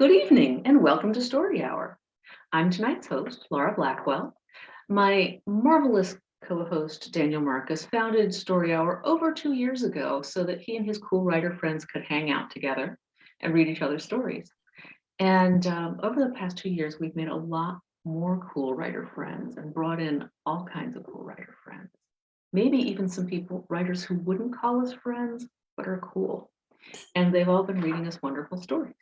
Good evening and welcome to Story Hour. I'm tonight's host, Laura Blackwell. My marvelous co-host, Daniel Marcus, founded Story Hour over 2 years ago so that he and his cool writer friends could hang out together and read each other's stories. And over the past 2 years, we've made a lot more cool writer friends and brought in all kinds of cool writer friends. Maybe even some writers who wouldn't call us friends, but are cool. And they've all been reading us wonderful stories.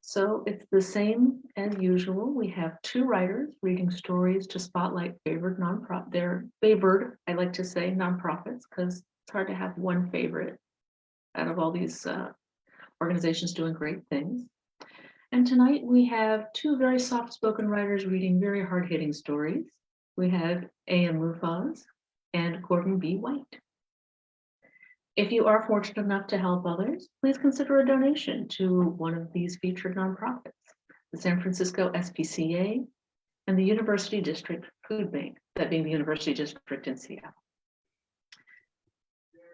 So it's the same as usual. We have two writers reading stories to spotlight favored nonprofit. They're favored, I like to say, nonprofits, because it's hard to have one favorite out of all these organizations doing great things. And tonight we have two very soft-spoken writers reading very hard-hitting stories. We have A.M. Muffaz and Gordon B. White. If you are fortunate enough to help others, please consider a donation to one of these featured nonprofits, the San Francisco SPCA and the University District Food Bank, that being the University District in Seattle.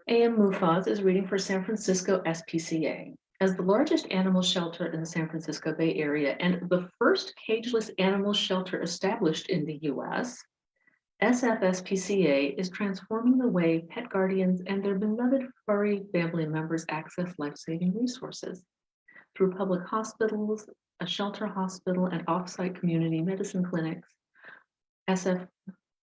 A.M. Muffaz is reading for San Francisco SPCA. As the largest animal shelter in the San Francisco Bay Area and the first cageless animal shelter established in the US, SFSPCA is transforming the way pet guardians and their beloved furry family members access life-saving resources. Through public hospitals, a shelter hospital, and off-site community medicine clinics,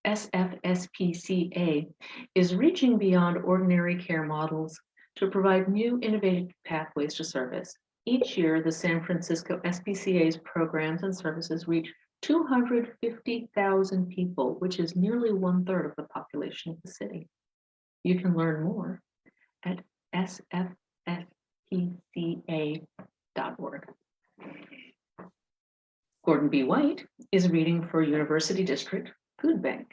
SFSPCA is reaching beyond ordinary care models to provide new innovative pathways to service. Each year, the San Francisco SPCA's programs and services reach 250,000 people, which is nearly 1/3 of the population of the city. You can learn more at sfspca.org. Gordon B. White is reading for University District Food Bank.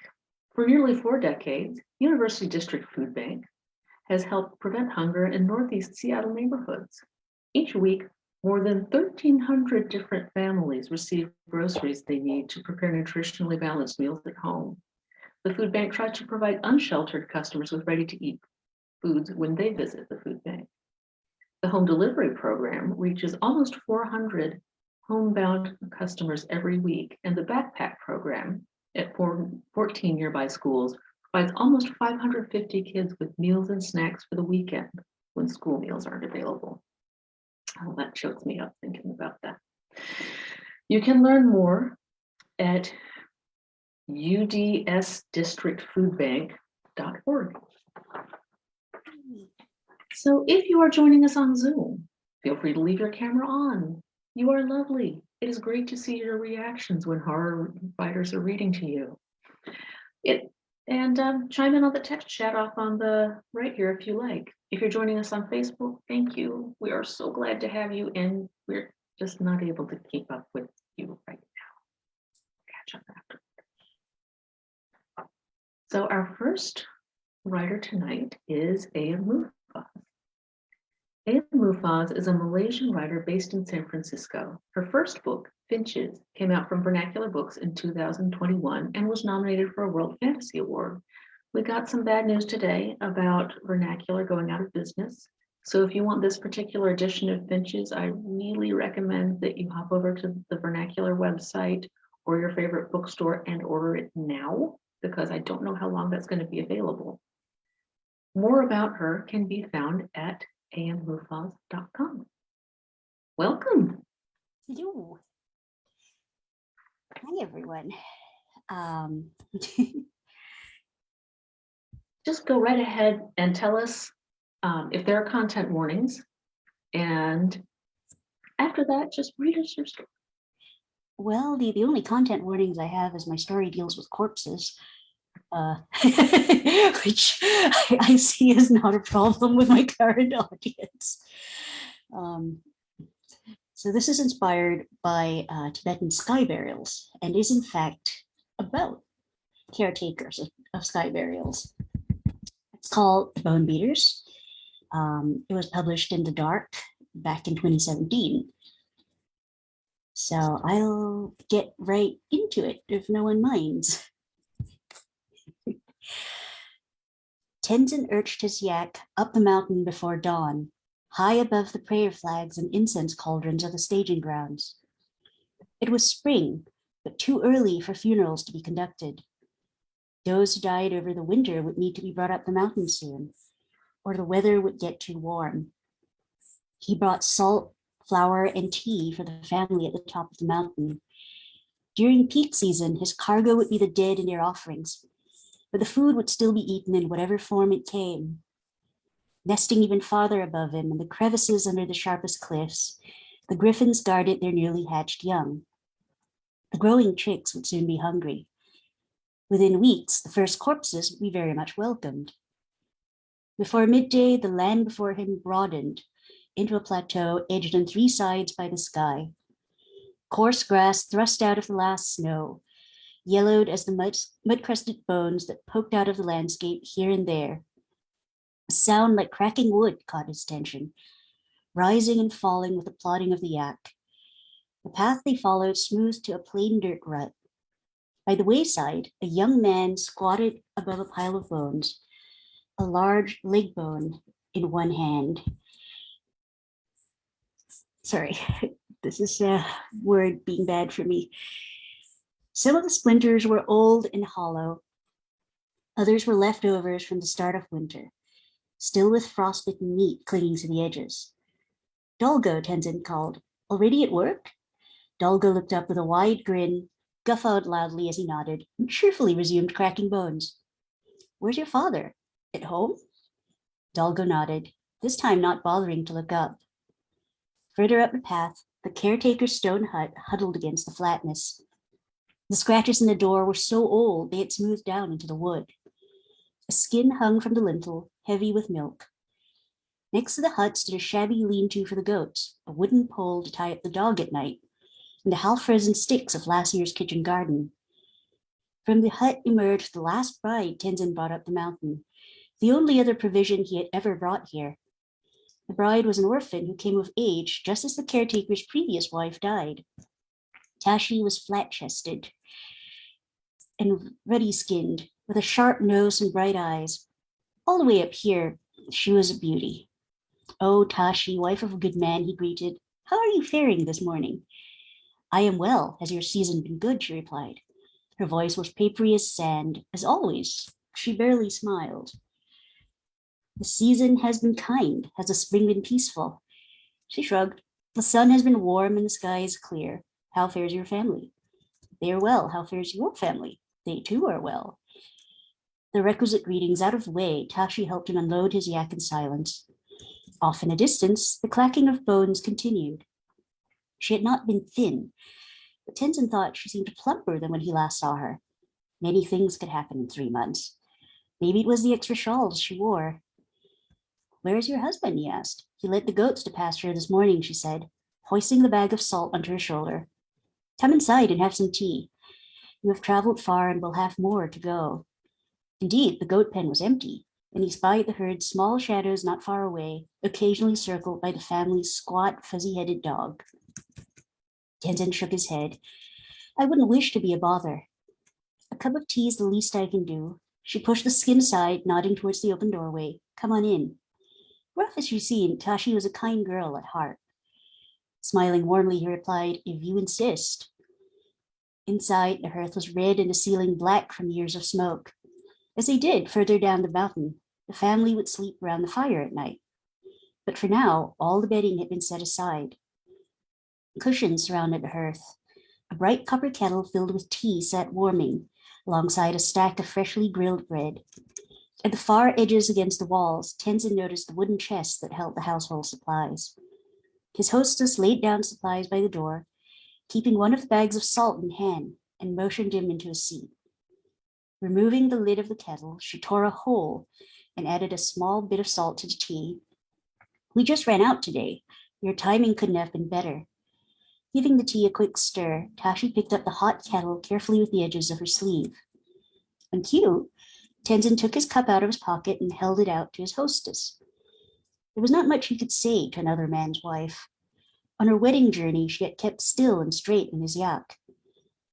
For nearly 4 decades, University District Food Bank has helped prevent hunger in Northeast Seattle neighborhoods. Each week, more than 1,300 different families receive groceries they need to prepare nutritionally balanced meals at home. The food bank tries to provide unsheltered customers with ready-to-eat foods when they visit the food bank. The home delivery program reaches almost 400 homebound customers every week, and the backpack program at 14 nearby schools provides almost 550 kids with meals and snacks for the weekend when school meals aren't available. Oh, that chokes me up thinking about that. You can learn more at udsdistrictfoodbank.org. So if you are joining us on Zoom, feel free to leave your camera on. You are lovely. It is great to see your reactions when horror writers are reading to you. Chime in on the text chat off on the right here if you like. If you're joining us on Facebook, thank you. We are so glad to have you, and we're just not able to keep up with you right now. Catch up after. So our first writer tonight is A.M. Muffaz. A.M. Muffaz is a Malaysian writer based in San Francisco. Her first book, Finches, came out from Vernacular Books in 2021 and was nominated for a World Fantasy Award. We got some bad news today about Vernacular going out of business. So if you want this particular edition of Finches, I really recommend that you hop over to the Vernacular website or your favorite bookstore and order it now, because I don't know how long that's going to be available. More about her can be found at ammuffaz.com. Welcome. Hello. Hi, everyone. Just go right ahead and tell us if there are content warnings. And after that, just read us your story. Well, the only content warnings I have is my story deals with corpses, which I see as not a problem with my current audience. So this is inspired by Tibetan sky burials and is in fact about caretakers of sky burials. It's called Bone Beaters. It was published in The Dark back in 2017. So I'll get right into it if no one minds. Tenzin urged his yak up the mountain before dawn, high above the prayer flags and incense cauldrons of the staging grounds. It was spring, but too early for funerals to be conducted. Those who died over the winter would need to be brought up the mountain soon, or the weather would get too warm. He brought salt, flour, and tea for the family at the top of the mountain. During peak season, his cargo would be the dead and their offerings, but the food would still be eaten in whatever form it came. Nesting even farther above him in the crevices under the sharpest cliffs, the griffins guarded their newly hatched young. The growing chicks would soon be hungry. Within weeks, the first corpses would be very much welcomed. Before midday, the land before him broadened into a plateau edged on three sides by the sky. Coarse grass thrust out of the last snow, yellowed as the mud-crusted bones that poked out of the landscape here and there. A sound like cracking wood caught his attention, rising and falling with the plodding of the yak. The path they followed smoothed to a plain dirt rut. By the wayside, a young man squatted above a pile of bones, a large leg bone in one hand. Sorry, this is a word being bad for me. Some of the splinters were old and hollow. Others were leftovers from the start of winter, still with frostbitten meat clinging to the edges. Dolgo, Tenzin called. Already at work? Dolgo looked up with a wide grin, guffawed loudly as he nodded, and cheerfully resumed cracking bones. Where's your father? At home? Dolgo nodded, this time not bothering to look up. Further up the path, the caretaker's stone hut huddled against the flatness. The scratches in the door were so old they had smoothed down into the wood. A skin hung from the lintel, heavy with milk. Next to the hut stood a shabby lean-to for the goats, a wooden pole to tie up the dog at night, and the half-frozen sticks of last year's kitchen garden. From the hut emerged the last bride Tenzin brought up the mountain, the only other provision he had ever brought here. The bride was an orphan who came of age just as the caretaker's previous wife died. Tashi was flat-chested and ruddy-skinned, with a sharp nose and bright eyes. All the way up here, she was a beauty. Oh, Tashi, wife of a good man, he greeted. How are you faring this morning? I am well. Has your season been good? She replied. Her voice was papery as sand. As always, she barely smiled. The season has been kind. Has the spring been peaceful? She shrugged. The sun has been warm and the sky is clear. How fares your family? They are well. How fares your family? They too are well. The requisite greetings out of the way, Tashi helped him unload his yak in silence. Off in a distance, the clacking of bones continued. She had not been thin, but Tenzin thought she seemed plumper than when he last saw her. Many things could happen in 3 months. Maybe it was the extra shawls she wore. Where is your husband? He asked. He led the goats to pasture this morning, she said, hoisting the bag of salt onto her shoulder. Come inside and have some tea. You have traveled far and will have more to go. Indeed, the goat pen was empty, and he spied the herd's small shadows not far away, occasionally circled by the family's squat, fuzzy-headed dog. Tenzin shook his head. I wouldn't wish to be a bother. A cup of tea is the least I can do. She pushed the skin aside, nodding towards the open doorway. Come on in. Rough as she seemed, Tashi was a kind girl at heart. Smiling warmly, he replied, if you insist. Inside, the hearth was red and the ceiling black from years of smoke. As they did further down the mountain, the family would sleep around the fire at night. But for now, all the bedding had been set aside. Cushions surrounded the hearth. A bright copper kettle filled with tea sat warming, alongside a stack of freshly grilled bread. At the far edges against the walls, Tenzin noticed the wooden chest that held the household supplies. His hostess laid down supplies by the door, keeping one of the bags of salt in hand, and motioned him into a seat. Removing the lid of the kettle, she tore a hole and added a small bit of salt to the tea. We just ran out today. Your timing couldn't have been better. Giving the tea a quick stir, Tashi picked up the hot kettle carefully with the edges of her sleeve. On cue, Tenzin took his cup out of his pocket and held it out to his hostess. There was not much he could say to another man's wife. On her wedding journey, she had kept still and straight in his yak.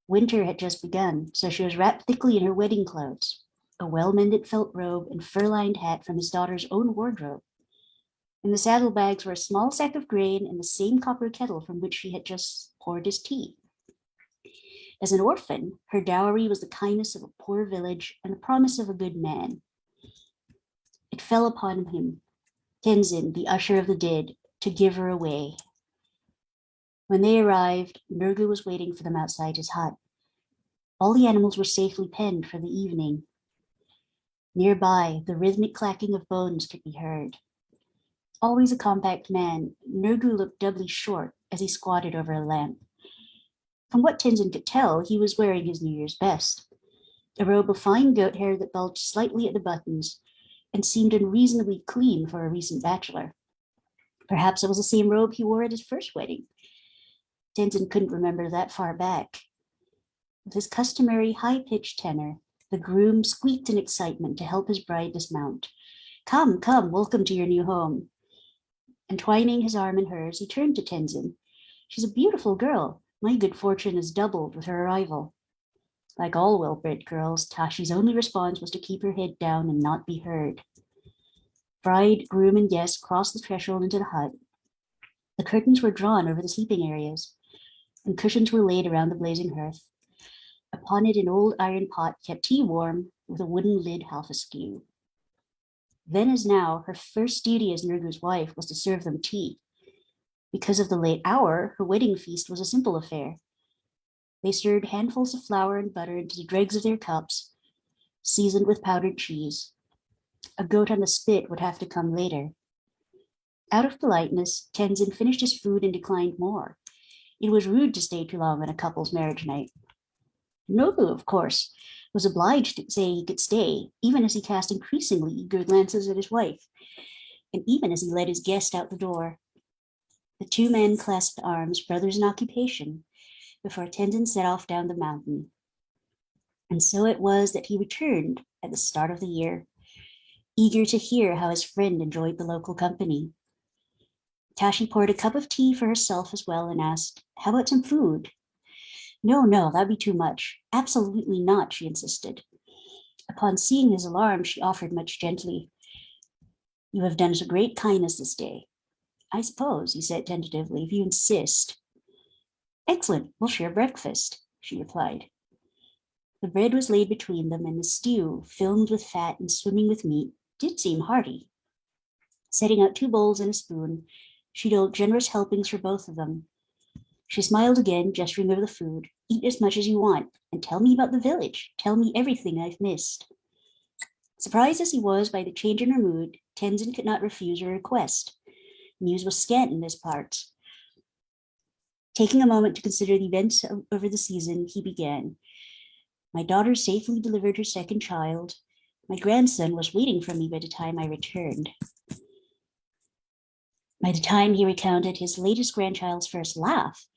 Winter had just begun, so she was wrapped thickly in her wedding clothes, a well-mended felt robe and fur-lined hat from his daughter's own wardrobe. In the saddlebags were a small sack of grain and the same copper kettle from which she had just poured his tea. As an orphan, her dowry was the kindness of a poor village and the promise of a good man. It fell upon him, Tenzin, the usher of the dead, to give her away. When they arrived, Nurgu was waiting for them outside his hut. All the animals were safely penned for the evening. Nearby, the rhythmic clacking of bones could be heard. Always a compact man, Nurgu looked doubly short as he squatted over a lamp. From what Tenzin could tell, he was wearing his New Year's best, a robe of fine goat hair that bulged slightly at the buttons and seemed unreasonably clean for a recent bachelor. Perhaps it was the same robe he wore at his first wedding. Tenzin couldn't remember that far back. With his customary high-pitched tenor, the groom squeaked in excitement to help his bride dismount. Come, come, welcome to your new home. Entwining his arm in hers, he turned to Tenzin. She's a beautiful girl. My good fortune has doubled with her arrival. Like all well-bred girls, Tashi's only response was to keep her head down and not be heard. Bride, groom, and guest crossed the threshold into the hut. The curtains were drawn over the sleeping areas, and cushions were laid around the blazing hearth. Upon it, an old iron pot kept tea warm with a wooden lid half askew. Then as now, her first duty as Nurgu's wife was to serve them tea. Because of the late hour, her wedding feast was a simple affair. They stirred handfuls of flour and butter into the dregs of their cups, seasoned with powdered cheese. A goat on the spit would have to come later. Out of politeness, Tenzin finished his food and declined more. It was rude to stay too long on a couple's marriage night. Nobu, of course, was obliged to say he could stay, even as he cast increasingly eager glances at his wife, and even as he led his guest out the door. The two men clasped arms, brothers in occupation, before Tenzin set off down the mountain. And so it was that he returned at the start of the year, eager to hear how his friend enjoyed the local company. Tashi poured a cup of tea for herself as well and asked, "How about some food?" No, that'd be too much. Absolutely not, she insisted. Upon seeing his alarm, she offered much gently, "You have done us a great kindness this day." "I suppose," he said tentatively, "if you insist." "Excellent, we'll share breakfast," she replied. The bread was laid between them, and the stew, filmed with fat and swimming with meat, did seem hearty. Setting out 2 bowls and a spoon, she dealt generous helpings for both of them. She smiled again, gesturing over the food. "Eat as much as you want, and tell me about the village. Tell me everything I've missed." Surprised as he was by the change in her mood, Tenzin could not refuse her request. News was scant in this part. Taking a moment to consider the events over the season, he began. "My daughter safely delivered her second child. My grandson was waiting for me by the time I returned." By the time he recounted his latest grandchild's first laugh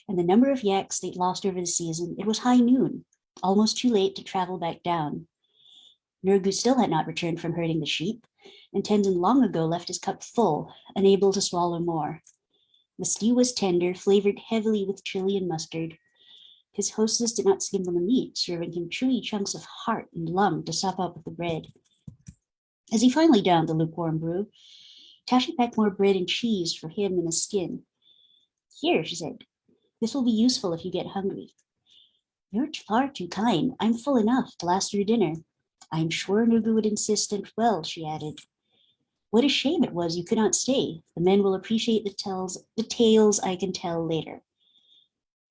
and the number of yaks they'd lost over the season, it was high noon, almost too late to travel back down. Nurgu still had not returned from herding the sheep, and Tenzin long ago left his cup full, unable to swallow more. The stew was tender, flavored heavily with chili and mustard. His hostess did not skim on the meat, serving him chewy chunks of heart and lung to sop up with the bread. As he finally downed the lukewarm brew, Tashi packed more bread and cheese for him and a skin. "Here," she said, "this will be useful if you get hungry." "You're far too kind. I'm full enough to last through dinner." "I'm sure Nurgu would insist, and well," she added. "What a shame it was you could not stay. The men will appreciate the tales I can tell later."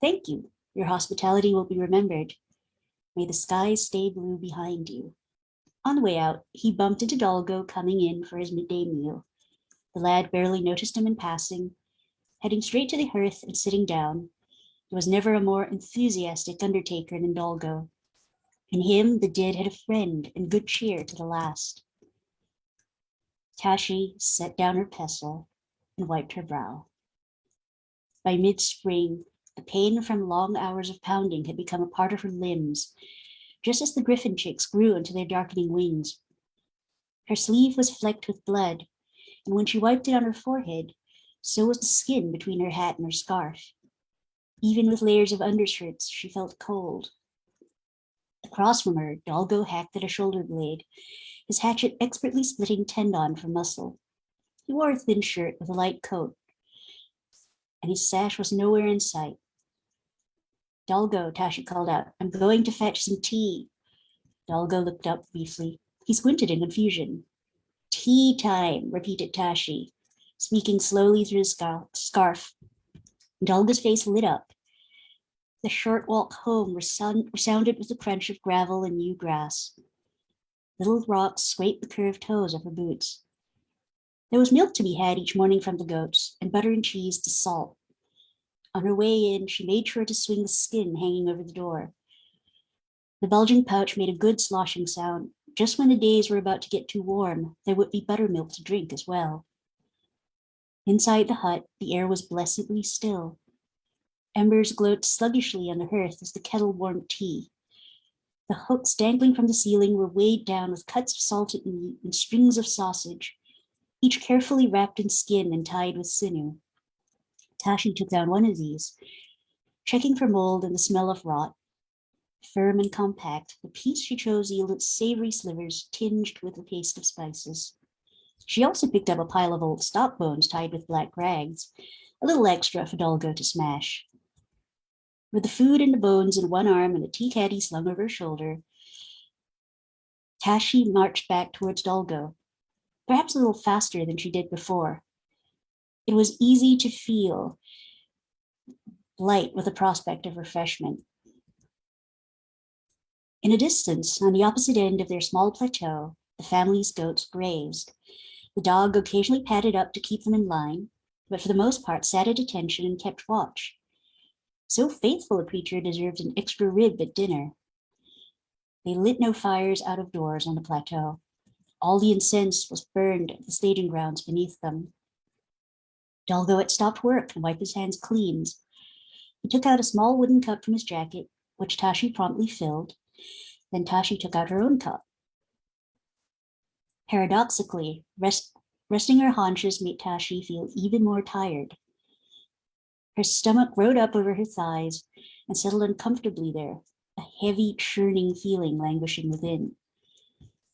"Thank you. Your hospitality will be remembered. May the skies stay blue behind you." On the way out, he bumped into Dalgo coming in for his midday meal. The lad barely noticed him in passing. Heading straight to the hearth and sitting down, there was never a more enthusiastic undertaker than Dalgo. In him, the dead had a friend and good cheer to the last. Tashi set down her pestle and wiped her brow. By mid-spring, the pain from long hours of pounding had become a part of her limbs, just as the griffin chicks grew into their darkening wings. Her sleeve was flecked with blood, and when she wiped it on her forehead, so was the skin between her hat and her scarf. Even with layers of undershirts, she felt cold. Across from her, Dalgo hacked at a shoulder blade, his hatchet expertly splitting tendon from muscle. He wore a thin shirt with a light coat, and his sash was nowhere in sight. Dolgo, Tashi called out, I'm going to fetch some tea. Dolgo looked up briefly. He squinted in confusion. Tea time, repeated Tashi, speaking slowly through his scarf. Dolgo's face lit up. The short walk home resounded with the crunch of gravel and new grass. Little rocks scraped the curved toes of her boots. There was milk to be had each morning from the goats, and butter and cheese to salt. On her way in, she made sure to swing the skin hanging over the door. The bulging pouch made a good sloshing sound. Just when the days were about to get too warm, there would be buttermilk to drink as well. Inside the hut, the air was blessedly still. Embers glowed sluggishly on the hearth as the kettle warmed tea. The hooks dangling from the ceiling were weighed down with cuts of salted meat and strings of sausage, each carefully wrapped in skin and tied with sinew. Tashi took down one of these, checking for mold and the smell of rot. Firm and compact, the piece she chose yielded savory slivers tinged with a paste of spices. She also picked up a pile of old stock bones tied with black rags, a little extra for Dolgo to smash. With the food and the bones in one arm and a tea caddy slung over her shoulder, Tashi marched back towards Dolgo, perhaps a little faster than she did before. It was easy to feel light with the prospect of refreshment. In a distance, on the opposite end of their small plateau, the family's goats grazed. The dog occasionally padded up to keep them in line, but for the most part sat at attention and kept watch. So faithful a creature deserved an extra rib at dinner. They lit no fires out of doors on the plateau. All the incense was burned at the staging grounds beneath them. Dolgo had stopped work and wiped his hands clean. He took out a small wooden cup from his jacket, which Tashi promptly filled. Then Tashi took out her own cup. Paradoxically, resting her haunches made Tashi feel even more tired. Her stomach rode up over her thighs and settled uncomfortably there, a heavy, churning feeling languishing within.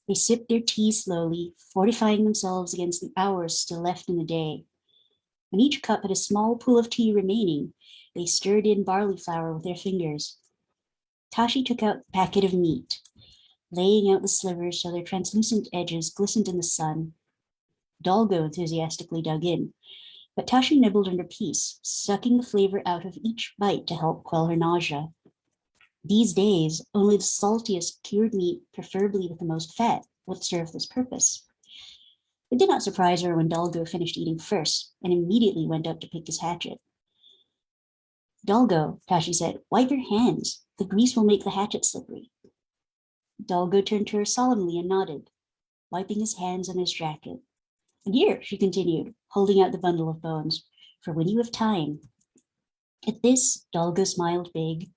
They sipped their tea slowly, fortifying themselves against the hours still left in the day. When each cup had a small pool of tea remaining, they stirred in barley flour with their fingers. Tashi took out a packet of meat, laying out the slivers so their translucent edges glistened in the sun. Dolgo enthusiastically dug in, but Tashi nibbled under peace, sucking the flavor out of each bite to help quell her nausea. These days, only the saltiest cured meat, preferably with the most fat, would serve this purpose. It did not surprise her when Dolgo finished eating first and immediately went up to pick his hatchet. Dolgo, Tashi said, wipe your hands. The grease will make the hatchet slippery. Dolgo turned to her solemnly and nodded, wiping his hands on his jacket. And here, she continued, holding out the bundle of bones, for when you have time. At this, Dolgo smiled big.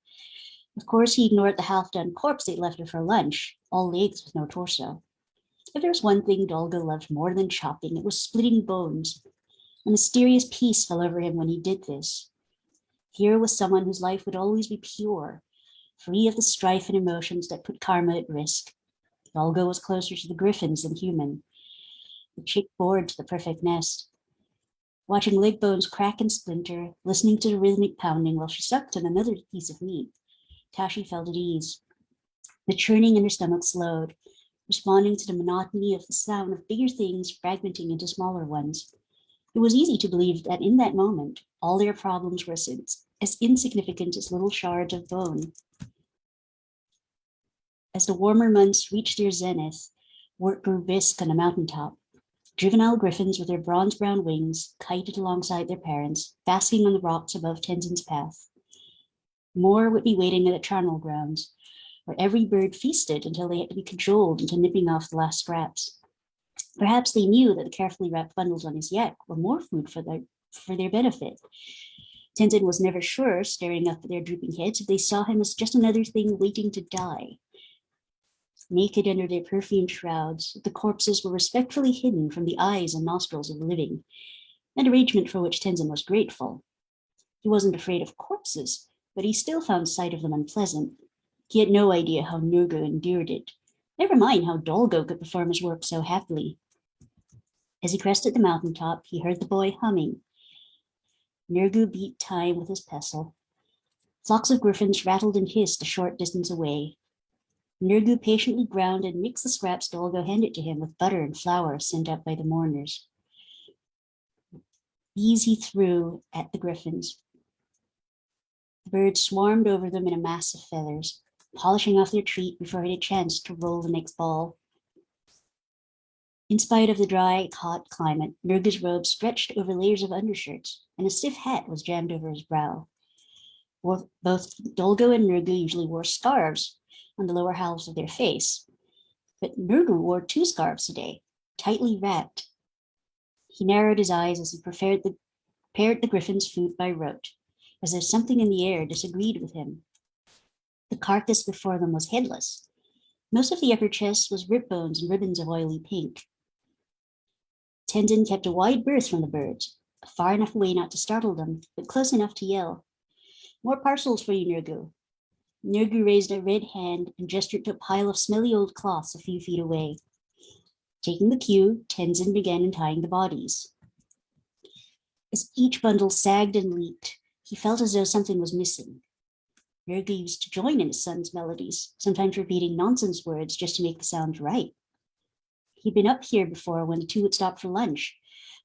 Of course, he ignored the half-done corpse they'd left her for lunch, all legs with no torso. If there was one thing Dolgo loved more than chopping, it was splitting bones. A mysterious peace fell over him when he did this. Here was someone whose life would always be pure, free of the strife and emotions that put karma at risk. Dolgo was closer to the griffins than human. The chick bored to the perfect nest. Watching leg bones crack and splinter, listening to the rhythmic pounding while she sucked on another piece of meat, Tashi felt at ease. The churning in her stomach slowed, responding to the monotony of the sound of bigger things fragmenting into smaller ones. It was easy to believe that in that moment, all their problems were as insignificant as little shards of bone. As the warmer months reached their zenith, work grew brisk on the mountaintop. Juvenile griffins with their bronze-brown wings kited alongside their parents, basking on the rocks above Tenzin's path. More would be waiting at the charnel grounds, where every bird feasted until they had to be cajoled into nipping off the last scraps. Perhaps they knew that the carefully wrapped bundles on his yak were more food for their benefit. Tenzin was never sure, staring up at their drooping heads, if they saw him as just another thing waiting to die. Naked under their perfumed shrouds, the corpses were respectfully hidden from the eyes and nostrils of the living, an arrangement for which Tenzin was grateful. He wasn't afraid of corpses, but he still found sight of them unpleasant. He had no idea how Nurga endured it. Never mind how Dolgo could perform his work so happily. As he crested the mountaintop, he heard the boy humming. Nergu beat time with his pestle. Flocks of griffins rattled and hissed a short distance away. Nergu patiently ground and mixed the scraps Dolgo handed to him with butter and flour sent up by the mourners. These he threw at the griffins. The birds swarmed over them in a mass of feathers, polishing off their treat before it had a chance to roll the next ball. In spite of the dry, hot climate, Nergu's robe stretched over layers of undershirts, and a stiff hat was jammed over his brow. Both Dolgo and Nergu usually wore scarves on the lower halves of their face, but Nergu wore 2 scarves a day, tightly wrapped. He narrowed his eyes as he prepared the griffin's food by rote, as if something in the air disagreed with him. The carcass before them was headless. Most of the upper chest was rib bones and ribbons of oily pink. Tenzin kept a wide berth from the birds, far enough away not to startle them, but close enough to yell, "More parcels for you, Nergu." Nergu raised a red hand and gestured to a pile of smelly old cloths a few feet away. Taking the cue, Tenzin began untying the bodies. As each bundle sagged and leaked, he felt as though something was missing. Nergu used to join in his son's melodies, sometimes repeating nonsense words just to make the sound right. He'd been up here before when the two would stop for lunch,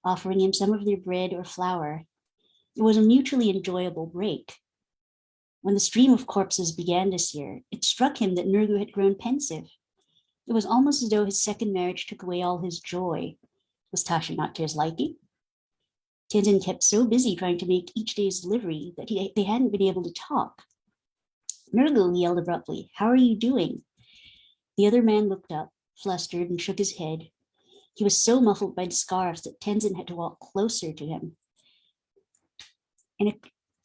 offering him some of their bread or flour. It was a mutually enjoyable break. When the stream of corpses began this year, it struck him that Nergu had grown pensive. It was almost as though his second marriage took away all his joy. Was Tashi not to his liking? Tenzin kept so busy trying to make each day's delivery that they hadn't been able to talk. Nergu yelled abruptly, "How are you doing?" The other man looked up, flustered, and shook his head. He was so muffled by the scarves that Tenzin had to walk closer to him. In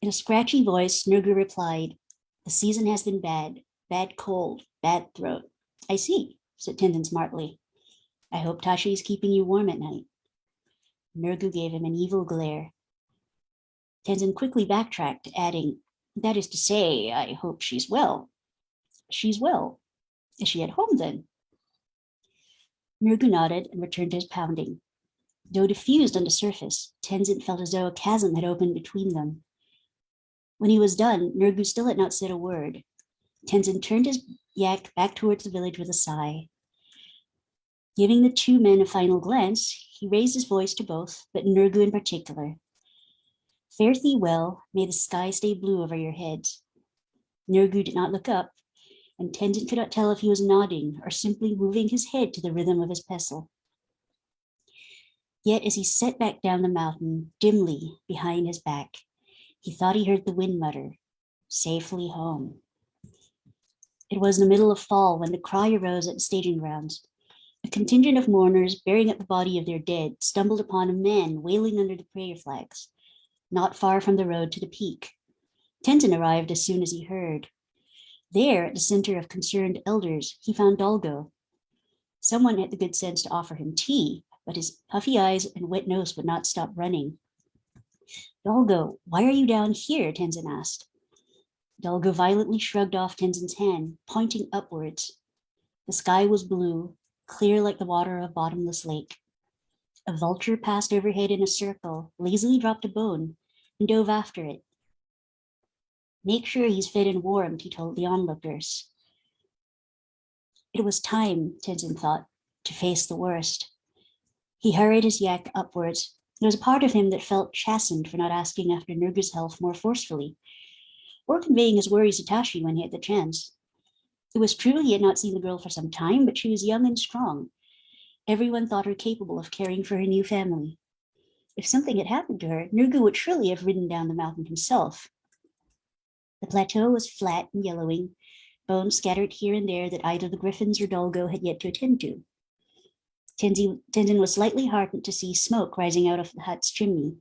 a scratchy voice, Nergu replied, "The season has been bad. Bad cold, bad throat." "I see," said Tenzin smartly. "I hope Tashi is keeping you warm at night." Nergu gave him an evil glare. Tenzin quickly backtracked, adding, "That is to say, I hope she's well." "She's well. Is she at home then?" Nergu nodded and returned to his pounding. Though diffused on the surface, Tenzin felt as though a chasm had opened between them. When he was done, Nergu still had not said a word. Tenzin turned his yak back towards the village with a sigh. Giving the 2 men a final glance, he raised his voice to both, but Nergu in particular. "Fare thee well, may the sky stay blue over your heads." Nergu did not look up, and Tenzin could not tell if he was nodding or simply moving his head to the rhythm of his pestle. Yet as he set back down the mountain, dimly behind his back, he thought he heard the wind mutter, "Safely home." It was the middle of fall when the cry arose at the staging grounds. A contingent of mourners bearing up the body of their dead stumbled upon a man wailing under the prayer flags, not far from the road to the peak. Tenzin arrived as soon as he heard. There, at the center of concerned elders, he found Dolgo. Someone had the good sense to offer him tea, but his puffy eyes and wet nose would not stop running. "Dolgo, why are you down here?" Tenzin asked. Dolgo violently shrugged off Tenzin's hand, pointing upwards. The sky was blue, clear like the water of a bottomless lake. A vulture passed overhead in a circle, lazily dropped a bone, and dove after it. "Make sure he's fed and warmed," he told the onlookers. It was time, Tenzin thought, to face the worst. He hurried his yak upwards. There was a part of him that felt chastened for not asking after Nergu's health more forcefully, or conveying his worries to Tashi when he had the chance. It was true he had not seen the girl for some time, but she was young and strong. Everyone thought her capable of caring for her new family. If something had happened to her, Nergu would surely have ridden down the mountain himself. The plateau was flat and yellowing, bones scattered here and there that either the griffins or Dolgo had yet to attend to. Tenzin was slightly heartened to see smoke rising out of the hut's chimney.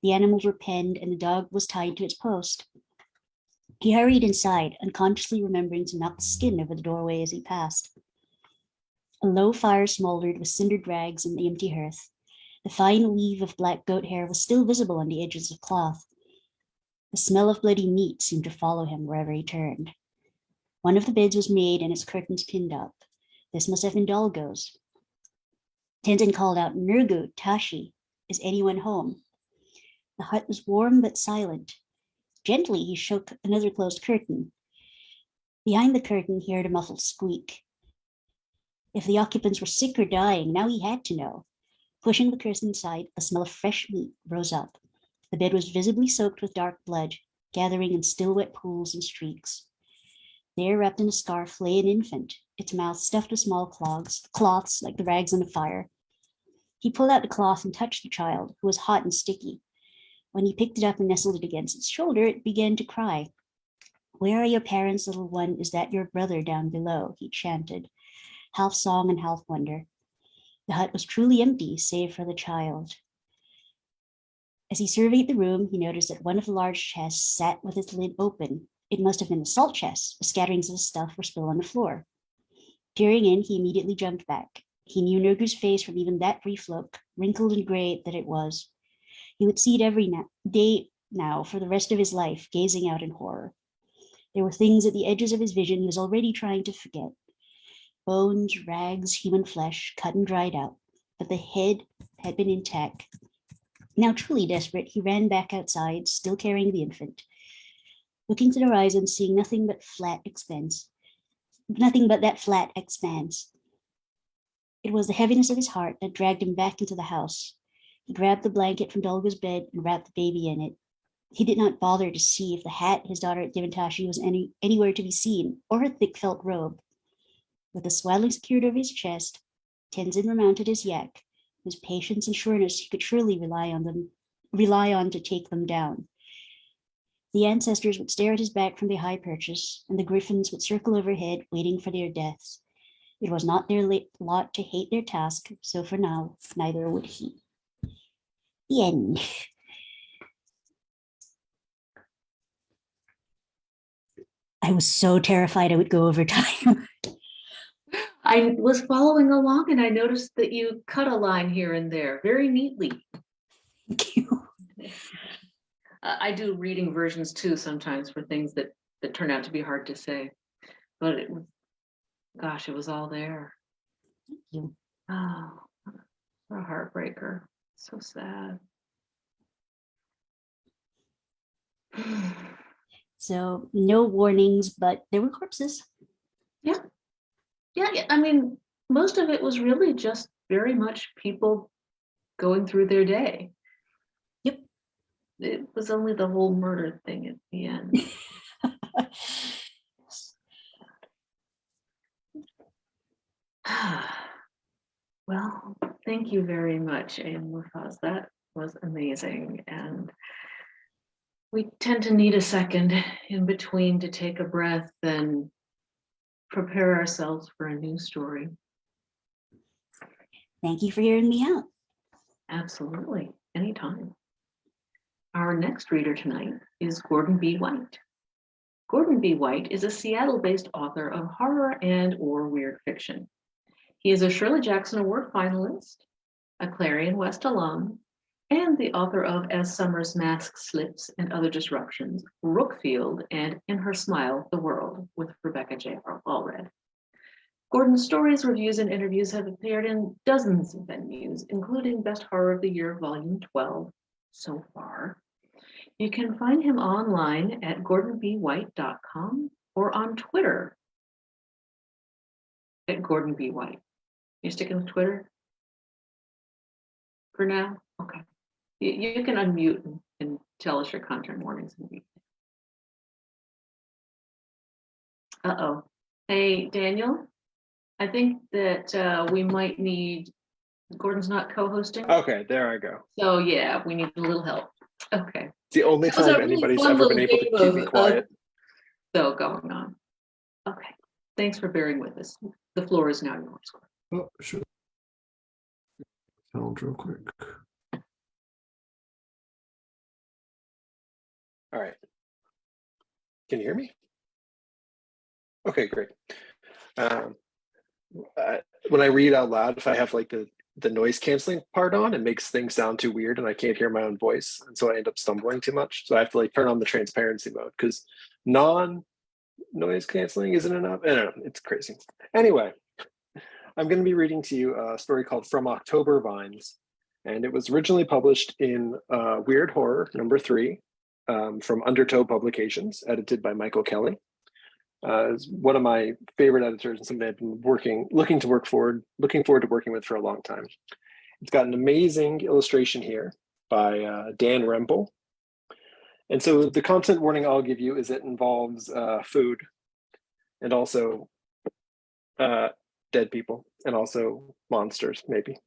The animals were penned and the dog was tied to its post. He hurried inside, unconsciously remembering to knock the skin over the doorway as he passed. A low fire smoldered with cindered rags in the empty hearth. The fine weave of black goat hair was still visible on the edges of cloth. The smell of bloody meat seemed to follow him wherever he turned. One of the beds was made and its curtains pinned up. This must have been Dolgo's. Tenzin called out, Nurgu, Tashi, is anyone home? The hut was warm but silent. Gently, he shook another closed curtain. Behind the curtain, he heard a muffled squeak. If the occupants were sick or dying, now he had to know. Pushing the curtain aside, a smell of fresh meat rose up. The bed was visibly soaked with dark blood, gathering in still wet pools and streaks. There, wrapped in a scarf, lay an infant, its mouth stuffed with small cloths like the rags on a fire. He pulled out the cloth and touched the child, who was hot and sticky. When he picked it up and nestled it against its shoulder, it began to cry. Where are your parents, little one? Is that your brother down below? He chanted, half song and half wonder. The hut was truly empty, save for the child. As he surveyed the room, he noticed that one of the large chests sat with its lid open. It must have been the salt chest. The scatterings of stuff were spilled on the floor. Peering in, he immediately jumped back. He knew Nurgu's face from even that brief look, wrinkled and gray that it was. He would see it every day now for the rest of his life, gazing out in horror. There were things at the edges of his vision he was already trying to forget. Bones, rags, human flesh, cut and dried out, but the head had been intact. Now truly desperate, he ran back outside, still carrying the infant. Looking to the horizon, seeing nothing but that flat expanse. It was the heaviness of his heart that dragged him back into the house. He grabbed the blanket from Dolga's bed and wrapped the baby in it. He did not bother to see if the hat his daughter had given Tashi was anywhere to be seen, or her thick felt robe. With the swaddling secured over his chest, Tenzin remounted his yak, whose patience and sureness he could surely rely on to take them down. The ancestors would stare at his back from the high perches, and the griffins would circle overhead, waiting for their deaths. It was not their lot to hate their task, so for now, neither would he. The end. I was so terrified I would go over time. I was following along and I noticed that you cut a line here and there very neatly. Thank you. I do reading versions too sometimes for things that turn out to be hard to say, but it was all there. Thank you. Oh, what a heartbreaker. So sad. So no warnings, but there were corpses. Yeah. I mean, most of it was really just very much people going through their day. Yep. It was only the whole murder thing at the end. Well, thank you very much, Muffaz. That was amazing. And we tend to need a second in between to take a breath and prepare ourselves for a new story. Thank you for hearing me out. Absolutely, anytime. Our next reader tonight is Gordon B. White. Gordon B. White is a Seattle-based author of horror and/or weird fiction. He is a Shirley Jackson Award finalist, a Clarion West alum, and the author of As Summer's Mask Slips and Other Disruptions, Rookfield, and In Her Smile, The World, with Rebecca J. Allred. Gordon's stories, reviews, and interviews have appeared in dozens of venues, including Best Horror of the Year, Volume 12, so far. You can find him online at gordonbwhite.com or on Twitter at Gordon B. White. You sticking with Twitter for now? Okay. You can unmute and tell us your content warnings and weekdays. Uh-oh. Hey, Daniel, I think that we might need, Gordon's not co-hosting. Okay, there I go. So yeah, we need a little help. Okay. It's the only That was a time really anybody's fun ever been little able to game keep me of, quiet. So going on. Okay. Thanks for bearing with us. The floor is now yours. Oh, sure. Sound real quick. All right. Can you hear me? Okay, great. When I read out loud, if I have like the noise canceling part on, it makes things sound too weird and I can't hear my own voice. And so I end up stumbling too much. So I have to like turn on the transparency mode because non-noise canceling isn't enough. I don't know, it's crazy. Anyway, I'm going to be reading to you a story called From October Vines, and it was originally published in Weird Horror #3 from Undertow Publications, edited by Michael Kelly. Is one of my favorite editors and somebody I've been looking forward to working with for a long time. It's got an amazing illustration here by Dan Rempel. And so the content warning I'll give you is it involves food and also dead people and also monsters, maybe.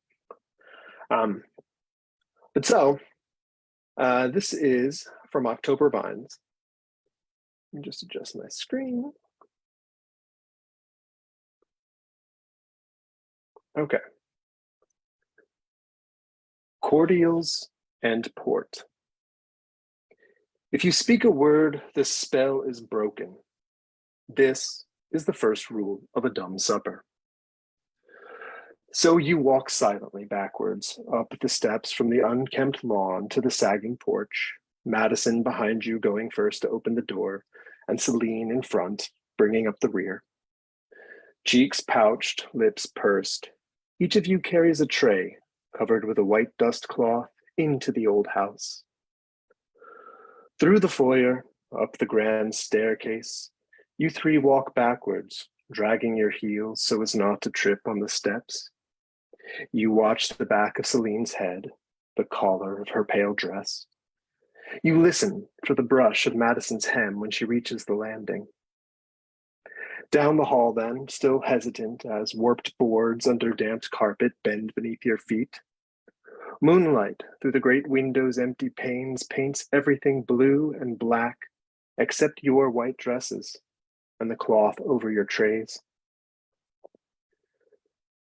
But so this is From October Vines. Let me just adjust my screen. Okay. Cordials and port. If you speak a word, the spell is broken. This is the first rule of a dumb supper. So you walk silently backwards up the steps from the unkempt lawn to the sagging porch, Madison behind you going first to open the door, and Celine in front, bringing up the rear. Cheeks pouched, lips pursed, each of you carries a tray covered with a white dust cloth into the old house. Through the foyer, up the grand staircase, you three walk backwards, dragging your heels so as not to trip on the steps. You watch the back of Celine's head, the collar of her pale dress. You listen for the brush of Madison's hem when she reaches the landing. Down the hall then, still hesitant as warped boards under damped carpet bend beneath your feet. Moonlight through the great window's empty panes paints everything blue and black except your white dresses and the cloth over your trays.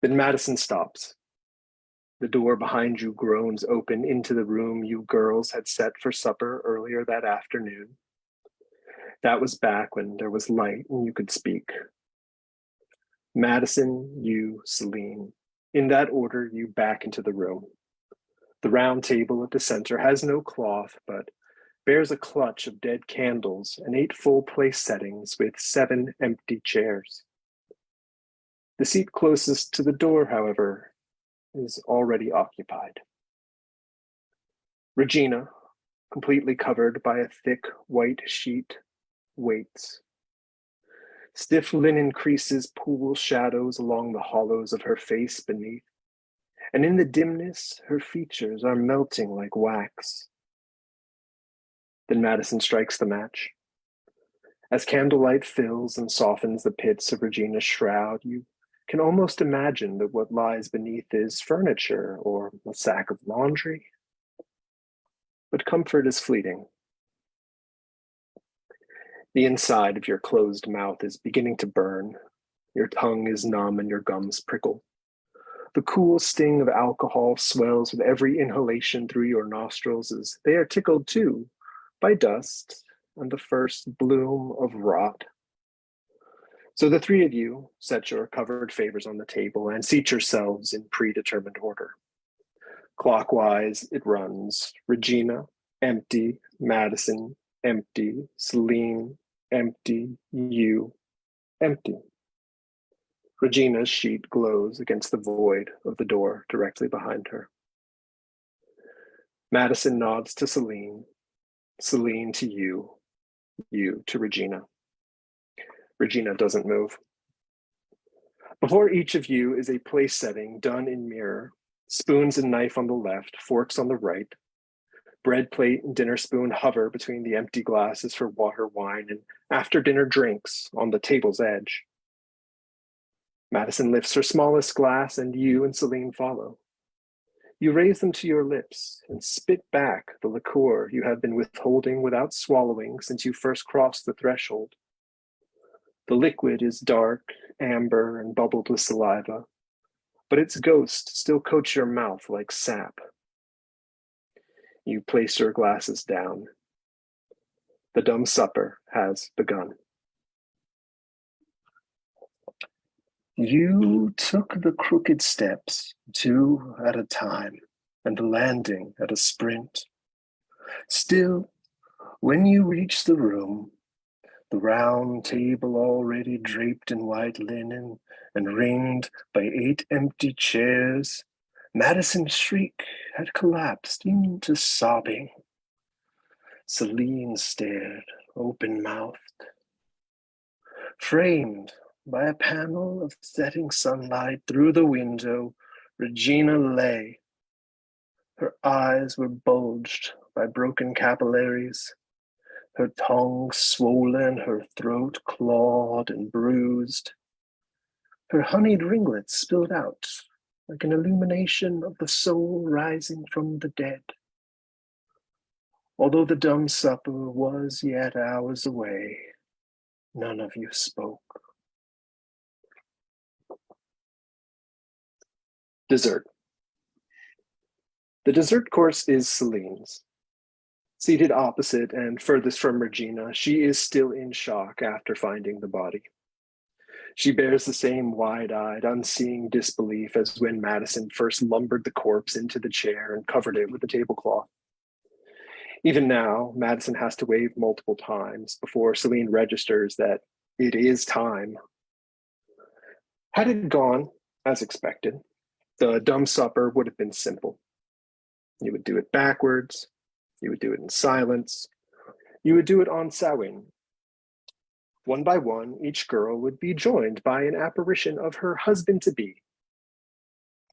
Then Madison stops. The door behind you groans open into the room you girls had set for supper earlier that afternoon. That was back when there was light and you could speak. Madison, you, Celine. In that order, you back into the room. The round table at the center has no cloth, but bears a clutch of dead candles and 8 full place settings with 7 empty chairs. The seat closest to the door, however, is already occupied. Regina, completely covered by a thick white sheet, waits. Stiff linen creases pool shadows along the hollows of her face beneath, and in the dimness, her features are melting like wax. Then Madison strikes the match. As candlelight fills and softens the pits of Regina's shroud, you can almost imagine that what lies beneath is furniture or a sack of laundry. But comfort is fleeting. The inside of your closed mouth is beginning to burn. Your tongue is numb and your gums prickle. The cool sting of alcohol swells with every inhalation through your nostrils as they are tickled too by dust and the first bloom of rot. So the 3 of you set your covered favors on the table and seat yourselves in predetermined order. Clockwise, it runs Regina, empty, Madison, empty, Celine, empty, you, empty. Regina's sheet glows against the void of the door directly behind her. Madison nods to Celine, Celine to you, you to Regina. Regina doesn't move. Before each of you is a place setting done in mirror, spoons and knife on the left, forks on the right. Bread plate and dinner spoon hover between the empty glasses for water, wine, and after dinner drinks on the table's edge. Madison lifts her smallest glass and you and Celine follow. You raise them to your lips and spit back the liqueur you have been withholding without swallowing since you first crossed the threshold. The liquid is dark, amber, and bubbled with saliva, but its ghost still coats your mouth like sap. You place your glasses down. The dumb supper has begun. You took the crooked steps, 2 at a time, and the landing at a sprint. Still, when you reached the room, The round table already draped in white linen and ringed by 8 empty chairs, Madison's shriek had collapsed into sobbing. Celine stared, open-mouthed. Framed by a panel of setting sunlight through the window, Regina lay. Her eyes were bulged by broken capillaries, her tongue swollen, her throat clawed and bruised. Her honeyed ringlets spilled out like an illumination of the soul rising from the dead. Although the dumb supper was yet hours away, none of you spoke. Dessert. The dessert course is Celine's. Seated opposite and furthest from Regina, she is still in shock after finding the body. She bears the same wide-eyed, unseeing disbelief as when Madison first lumbered the corpse into the chair and covered it with a tablecloth. Even now, Madison has to wave multiple times before Celine registers that it is time. Had it gone as expected, the dumb supper would have been simple. You would do it backwards, you would do it in silence, you would do it on Samhain. One by one, each girl would be joined by an apparition of her husband-to-be.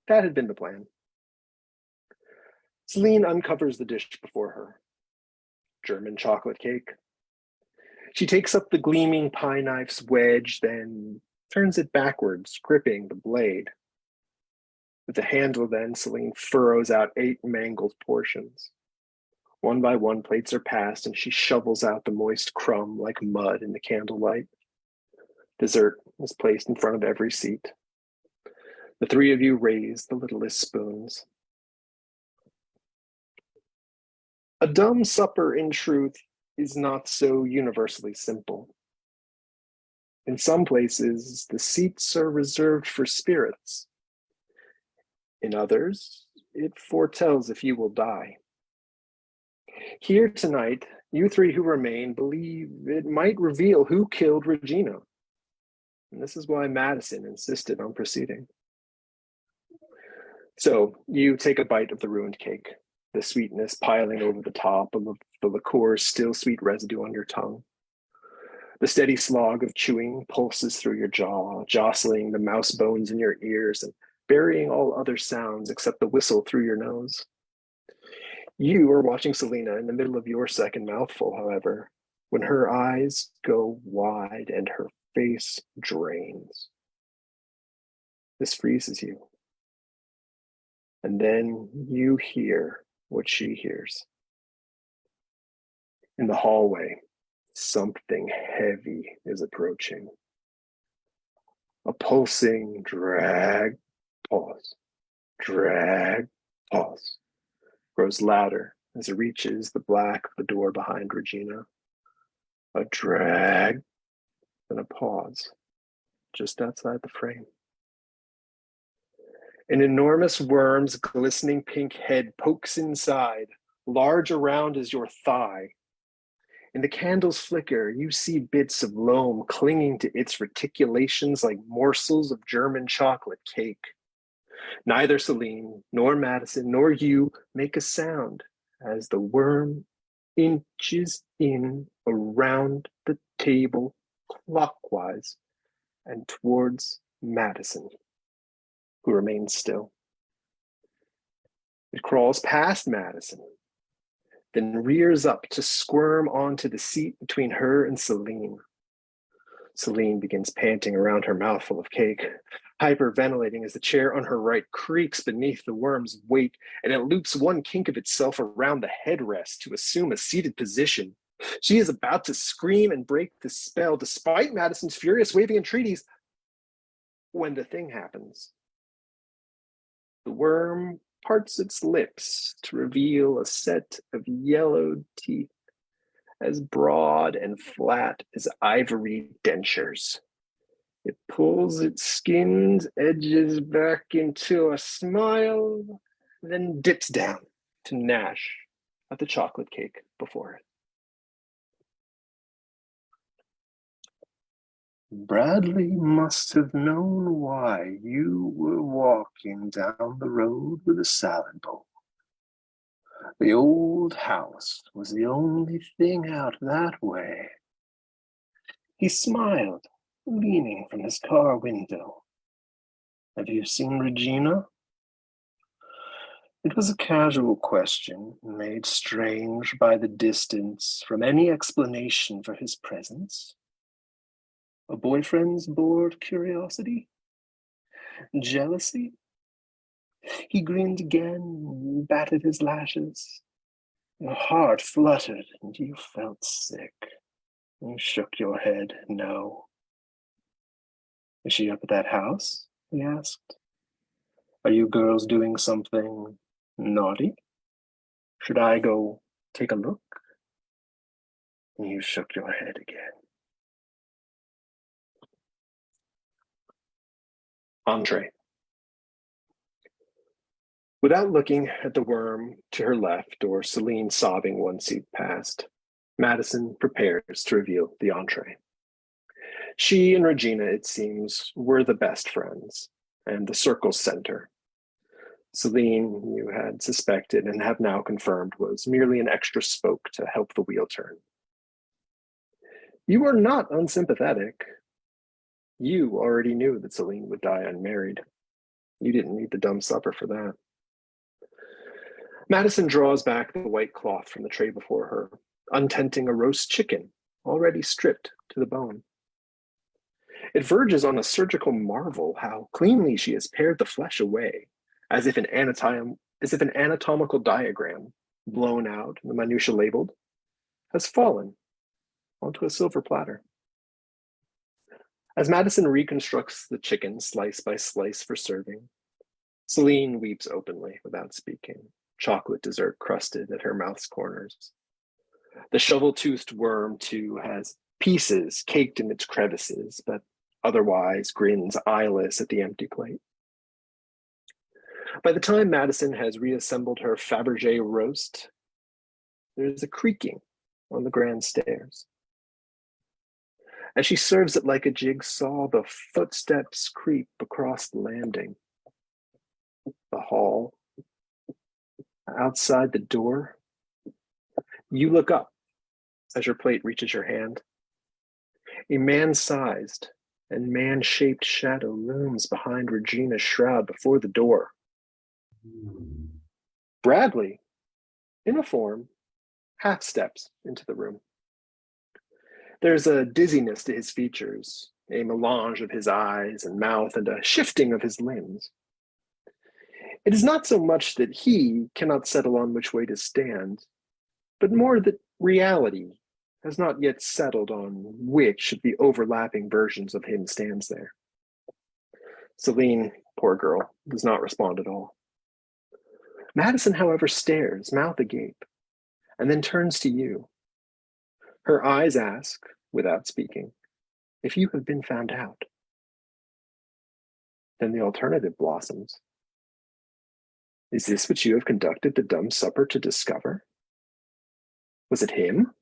That had been the plan. Celine uncovers the dish before her. German chocolate cake. She takes up the gleaming pie knife's wedge, then turns it backwards, gripping the blade. With the handle then, Celine furrows out 8 mangled portions. One by one, plates are passed, and she shovels out the moist crumb like mud in the candlelight. Dessert is placed in front of every seat. The 3 of you raise the littlest spoons. A dumb supper, in truth, is not so universally simple. In some places, the seats are reserved for spirits. In others, it foretells if you will die. Here tonight, you 3 who remain believe it might reveal who killed Regina. And this is why Madison insisted on proceeding. So you take a bite of the ruined cake, the sweetness piling over the top of the liqueur's still sweet residue on your tongue. The steady slog of chewing pulses through your jaw, jostling the mouse bones in your ears and burying all other sounds except the whistle through your nose. You are watching Selena in the middle of your second mouthful, however, when her eyes go wide and her face drains. This freezes you. And then you hear what she hears. In the hallway, something heavy is approaching. A pulsing drag, pause, drag, pause, grows louder as it reaches the black of the door behind Regina. A drag, then a pause, just outside the frame. An enormous worm's glistening pink head pokes inside, large around as your thigh. In the candle's flicker, you see bits of loam clinging to its reticulations like morsels of German chocolate cake. Neither Celine, nor Madison, nor you make a sound as the worm inches in around the table clockwise and towards Madison, who remains still. It crawls past Madison, then rears up to squirm onto the seat between her and Celine. Celine begins panting around her mouthful of cake, hyperventilating as the chair on her right creaks beneath the worm's weight, and it loops one kink of itself around the headrest to assume a seated position. She is about to scream and break the spell, despite Madison's furious waving entreaties, when the thing happens. The worm parts its lips to reveal a set of yellowed teeth as broad and flat as ivory dentures. It pulls its skinned edges back into a smile, then dips down to gnash at the chocolate cake before it. Bradley must have known why you were walking down the road with a salad bowl. The old house was the only thing out that way. He smiled, leaning from his car window. Have you seen Regina? It was a casual question, made strange by the distance from any explanation for his presence. A boyfriend's bored curiosity? Jealousy? He grinned again, batted his lashes. Your heart fluttered and you felt sick. You shook your head, no. Is she up at that house? He asked. Are you girls doing something naughty? Should I go take a look? And you shook your head again. Entree. Without looking at the worm to her left or Celine sobbing one seat past, Madison prepares to reveal the entree. She and Regina, it seems, were the best friends and the circle's center. Celine, you had suspected and have now confirmed, was merely an extra spoke to help the wheel turn. You were not unsympathetic. You already knew that Celine would die unmarried. You didn't need the dumb supper for that. Madison draws back the white cloth from the tray before her, untenting a roast chicken, already stripped to the bone. It verges on a surgical marvel how cleanly she has pared the flesh away, as if an anatomical diagram, blown out and the minutiae labeled, has fallen onto a silver platter. As Madison reconstructs the chicken slice by slice for serving, Celine weeps openly without speaking, chocolate dessert crusted at her mouth's corners. The shovel-toothed worm, too, has pieces caked in its crevices, but otherwise grins eyeless at the empty plate. By the time Madison has reassembled her Fabergé roast, there's a creaking on the grand stairs. As she serves it like a jigsaw, the footsteps creep across the landing. The hall. Outside the door. You look up as your plate reaches your hand. A man-sized and man-shaped shadow looms behind Regina's shroud before the door. Bradley, in a form, half steps into the room. There's a dizziness to his features, a melange of his eyes and mouth, and a shifting of his limbs. It is not so much that he cannot settle on which way to stand, but more that reality has not yet settled on which of the overlapping versions of him stands there. Celine, poor girl, does not respond at all. Madison, however, stares, mouth agape, and then turns to you. Her eyes ask, without speaking, if you have been found out. Then the alternative blossoms. Is this what you have conducted the dumb supper to discover? Was it him?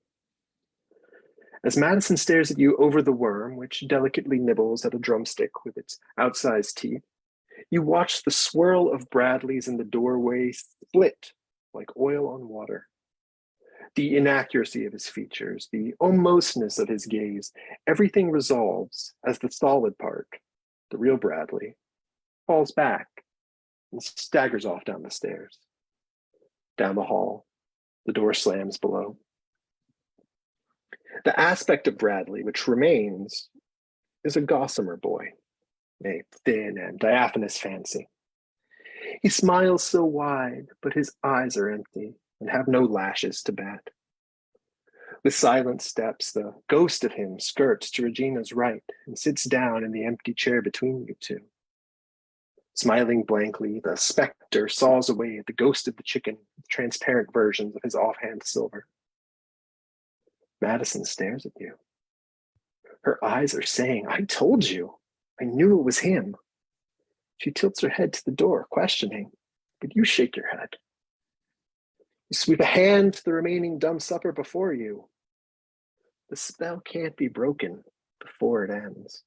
As Madison stares at you over the worm, which delicately nibbles at a drumstick with its outsized teeth, you watch the swirl of Bradley's in the doorway split like oil on water. The inaccuracy of his features, the almostness of his gaze, everything resolves as the solid part, the real Bradley, falls back and staggers off down the stairs. Down the hall, the door slams below. The aspect of Bradley which remains is a gossamer boy, a thin and diaphanous fancy. He smiles so wide, but his eyes are empty and have no lashes to bat. With silent steps, the ghost of him skirts to Regina's right and sits down in the empty chair between you two. Smiling blankly, the specter saws away at the ghost of the chicken with transparent versions of his offhand silver. Madison stares at you. Her eyes are saying, I told you. I knew it was him. She tilts her head to the door, questioning, but you shake your head. You sweep a hand to the remaining dumb supper before you. The spell can't be broken, before it ends.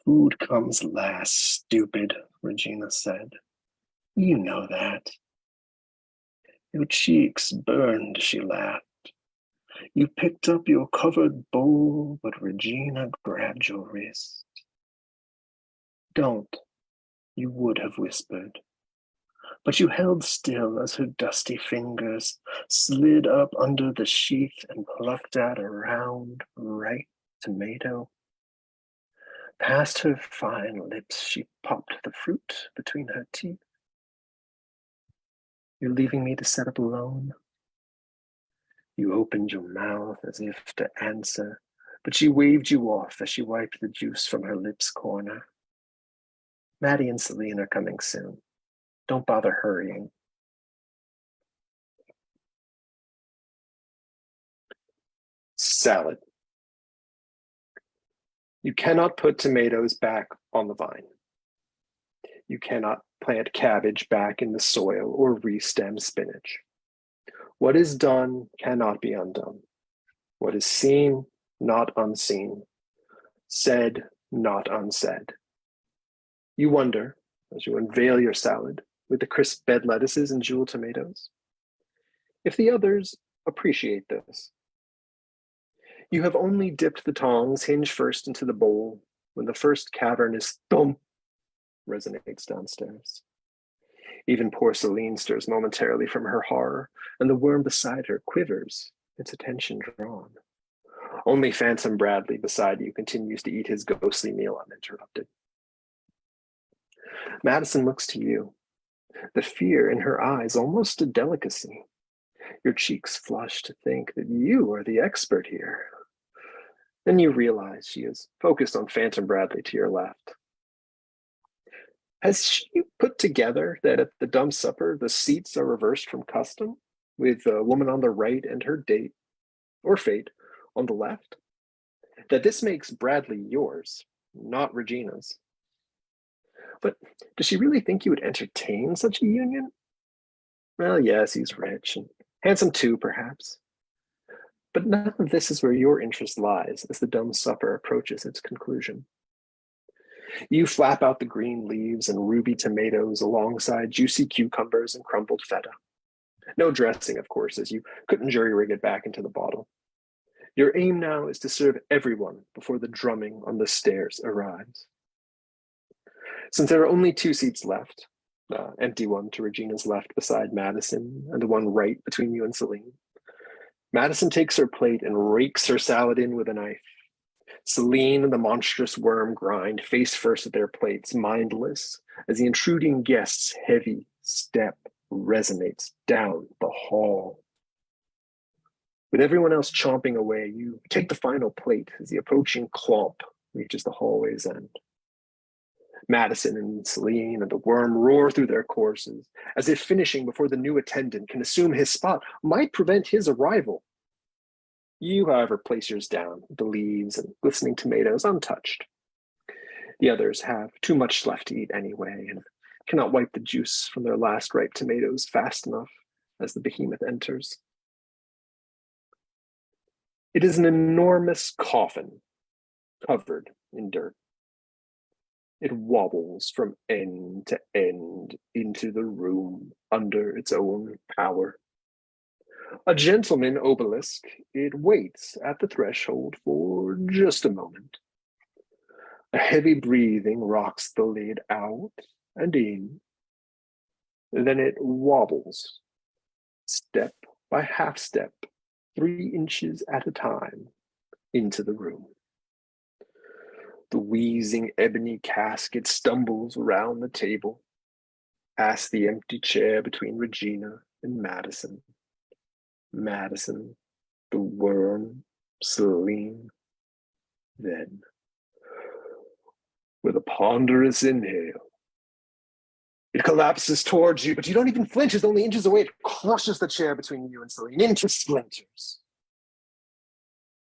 Food comes last, stupid, Regina said. You know that. Your cheeks burned, she laughed. You picked up your covered bowl, but Regina grabbed your wrist. Don't, you would have whispered. But you held still as her dusty fingers slid up under the sheath and plucked at a round, ripe tomato. Past her fine lips, she popped the fruit between her teeth. You're leaving me to set up alone? You opened your mouth as if to answer, but she waved you off as she wiped the juice from her lips corner. Maddie and Celine are coming soon. Don't bother hurrying. Salad. You cannot put tomatoes back on the vine. You cannot plant cabbage back in the soil or re-stem spinach. What is done cannot be undone. What is seen, not unseen. Said, not unsaid. You wonder, as you unveil your salad with the crisp bed lettuces and jewel tomatoes, if the others appreciate this. You have only dipped the tongs hinge first into the bowl when the first cavernous thump resonates downstairs. Even poor Celine stirs momentarily from her horror, and the worm beside her quivers, its attention drawn. Only Phantom Bradley beside you continues to eat his ghostly meal uninterrupted. Madison looks to you, the fear in her eyes almost a delicacy. Your cheeks flush to think that you are the expert here. Then you realize she is focused on Phantom Bradley to your left. Has she put together that at the dumb supper, the seats are reversed from custom, with the woman on the right and her date, or fate, on the left? That this makes Bradley yours, not Regina's. But does she really think you would entertain such a union? Well, yes, he's rich, and handsome too, perhaps. But none of this is where your interest lies as the dumb supper approaches its conclusion. You flap out the green leaves and ruby tomatoes alongside juicy cucumbers and crumbled feta. No dressing, of course, as you couldn't jury-rig it back into the bottle. Your aim now is to serve everyone before the drumming on the stairs arrives. Since there are only 2 seats left, the empty one to Regina's left beside Madison and the one right between you and Celine, Madison takes her plate and rakes her salad in with a knife. Celine and the monstrous worm grind face first at their plates, mindless, as the intruding guest's heavy step resonates down the hall. With everyone else chomping away, you take the final plate as the approaching clomp reaches the hallway's end. Madison and Celine and the worm roar through their courses, as if finishing before the new attendant can assume his spot might prevent his arrival. You, however, place yours down, the leaves and glistening tomatoes untouched. The others have too much left to eat anyway, and cannot wipe the juice from their last ripe tomatoes fast enough as the behemoth enters. It is an enormous coffin covered in dirt. It wobbles from end to end into the room under its own power. A gentleman obelisk, it waits at the threshold for just a moment. A heavy breathing rocks the lid out and in. Then it wobbles, step by half step, 3 inches at a time, into the room. The wheezing ebony casket stumbles around the table, past the empty chair between Regina and Madison. Madison, the worm, Celine. Then, with a ponderous inhale, it collapses towards you, but you don't even flinch as only inches away. It crushes the chair between you and Celine into splinters.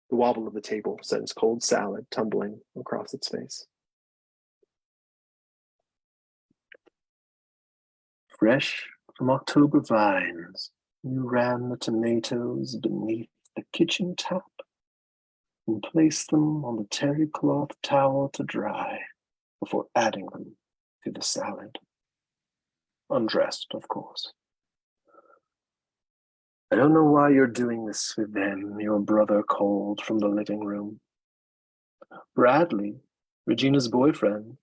The wobble of the table sends cold salad tumbling across its face. Fresh from October vines, you ran the tomatoes beneath the kitchen tap and place them on the terry cloth towel to dry before adding them to the salad. Undressed, of course. I don't know why you're doing this with them, your brother called from the living room. Bradley, Regina's boyfriend,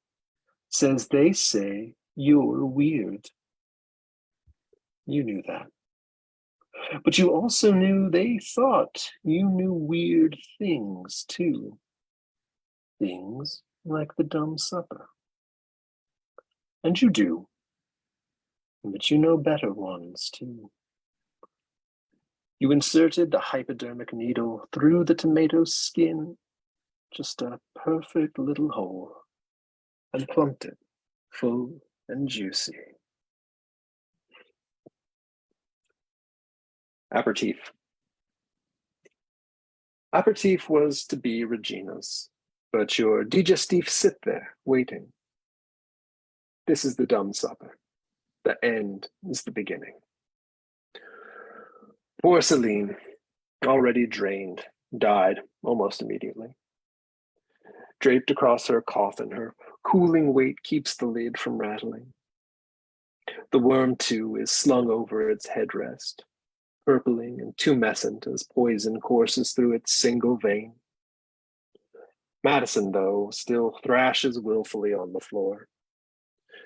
says they say you're weird. You knew that. But you also knew they thought you knew weird things, too. Things like the dumb supper. And you do. But you know better ones, too. You inserted the hypodermic needle through the tomato's skin, just a perfect little hole, and plumped it, full and juicy. Aperitif. Aperitif was to be Regina's, but your digestif sit there, waiting. This is the dumb supper. The end is the beginning. Poor Celine, already drained, died almost immediately. Draped across her coffin, her cooling weight keeps the lid from rattling. The worm, too, is slung over its headrest, purpling and tumescent as poison courses through its single vein. Madison, though, still thrashes willfully on the floor.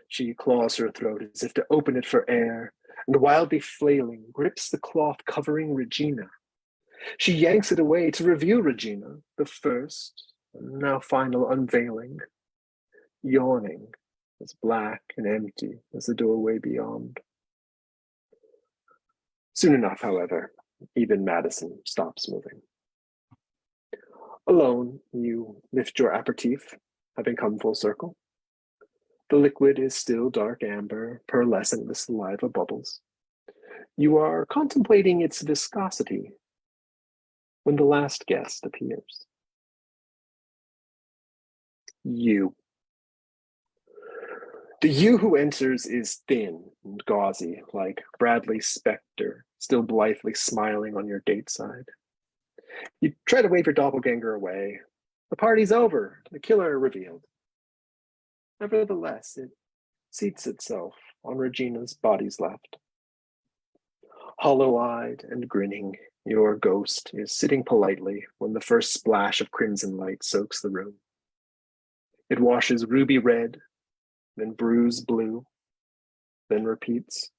She claws her throat as if to open it for air, and wildly flailing, grips the cloth covering Regina. She yanks it away to reveal Regina, the first, and now final unveiling, yawning, as black and empty as the doorway beyond. Soon enough, however, even Madison stops moving. Alone, you lift your aperitif, having come full circle. The liquid is still dark amber, pearlescent with saliva bubbles. You are contemplating its viscosity when the last guest appears. You. The you who enters is thin and gauzy, like Bradley's specter, still blithely smiling on your date side. You try to wave your doppelganger away. The party's over, the killer revealed. Nevertheless, it seats itself on Regina's body's left. Hollow-eyed and grinning, your ghost is sitting politely when the first splash of crimson light soaks the room. It washes ruby red, then bruise blue, then repeats.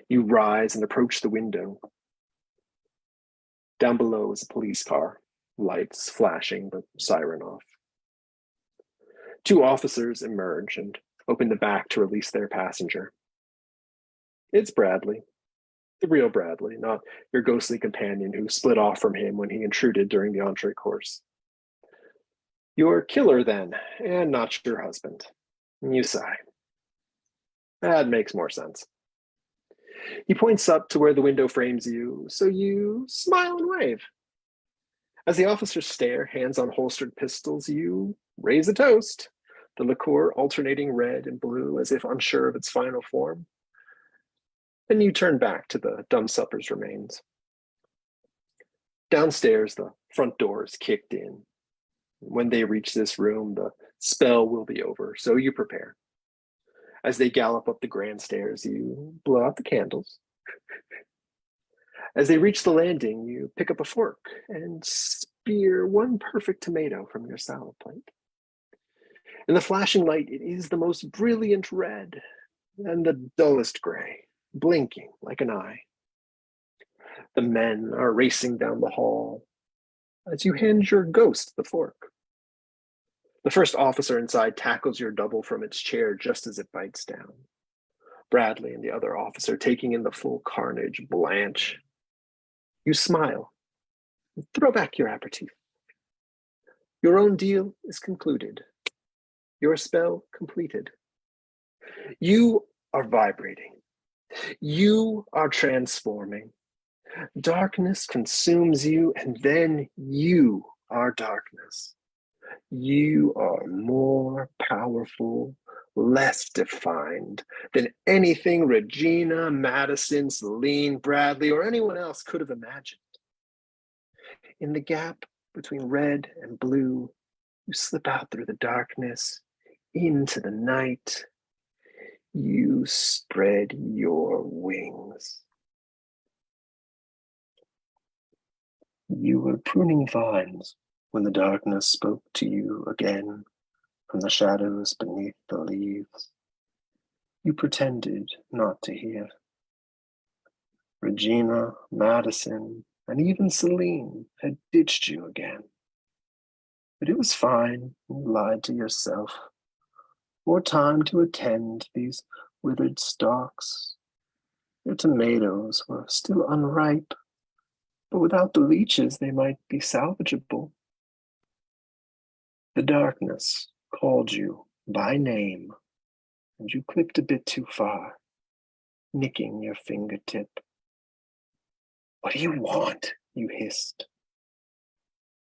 You rise and approach the window. Down below is a police car, lights flashing but siren off. Two officers emerge and open the back to release their passenger. It's Bradley, the real Bradley, not your ghostly companion who split off from him when he intruded during the entree course. Your killer, then, and not your husband. You sigh. That makes more sense. He points up to where the window frames you, so you smile and wave. As the officers stare, hands on holstered pistols, you raise a toast, the liqueur alternating red and blue as if unsure of its final form. Then you turn back to the dumb supper's remains. Downstairs, the front door is kicked in. When they reach this room, the spell will be over, so you prepare. As they gallop up the grand stairs, you blow out the candles. As they reach the landing, you pick up a fork and spear one perfect tomato from your salad plate. In the flashing light, it is the most brilliant red and the dullest gray, blinking like an eye. The men are racing down the hall as you hand your ghost the fork. The first officer inside tackles your double from its chair just as it bites down. Bradley and the other officer, taking in the full carnage, blanch. You smile and throw back your aperitif. Your own deal is concluded. Your spell completed. You are vibrating. You are transforming. Darkness consumes you, and then you are darkness. You are more powerful, less defined than anything Regina, Madison, Celine, Bradley, or anyone else could have imagined. In the gap between red and blue, you slip out through the darkness into the night. You spread your wings. You were pruning vines when the darkness spoke to you again from the shadows beneath the leaves. You pretended not to hear. Regina, Madison, and even Celine had ditched you again. But it was fine, you lied to yourself. More time to attend to these withered stalks. Your tomatoes were still unripe, but without the leeches they might be salvageable. The darkness called you by name, and you clipped a bit too far, nicking your fingertip. What do you want? You hissed.